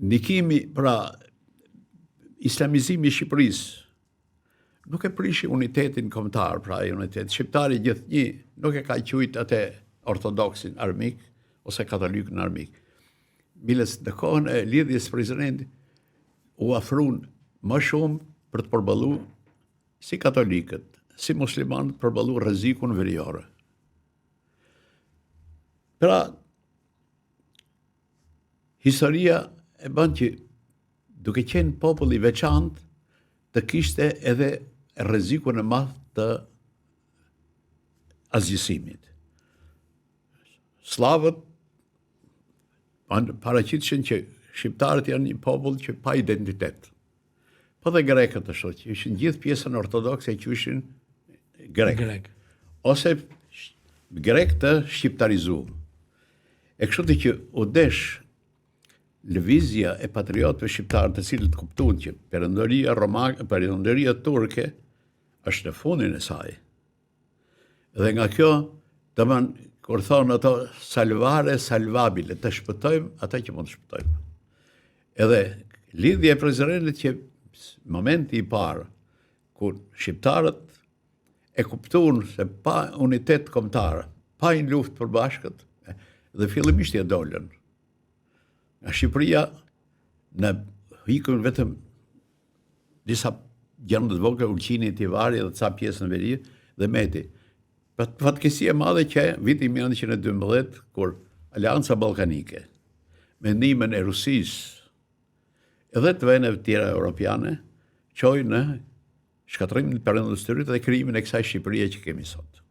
ndikimi, pra islamizimi i Shqipërisë nuk e prishi unitetin kombëtar, pra unitet. Shqiptari gjithnjë nuk e ka qujt atë ortodoksin armik ose katolikun armik. Milës në kohën e lidhjes presidentit u afrun më shumë për të përballur si katolikët, si muslimanët përballur rrezikun verior. Pra, historia e bën që duke qenë popull i veçantë të kishte edhe rrezikun e madh të azgjësimit. Slavët paraqiteshin që shqiptarët janë një popull që pa identitet. Po dhe grekët ashtu, që ishin gjithë pjesën ortodokse që ishin grek. Ose grek të shqiptarizuar. E kështu të që u desh lëvizja e patriotëve shqiptarë të cilët kuptuan që perëndoria turke është në fundin e saj. Dhe nga kjo, domethënë kur thonë ato salvare salvabile, të shpëtojmë ata që mund të shpëtojmë. Edhe lidhja e presidentit që momenti i parë kur shqiptarët e kuptuan se pa unitet kombëtar, pa një luftë përbashkët, dhe fillimisht ja dolën. Nga Shqipëria në ikën vetëm disa gjëra të vogla, Ulqini, Tivari dhe ca pjesë në veri dhe Meti. Fatkeqësi e madhe që viti 1912 kur Aleanca Ballkanike me ndihmën e Rusisë edhe të vendeve tjera europiane çoi në shkatrimin e perëndimit dhe krijimin e kësaj Shqipërie që kemi sot.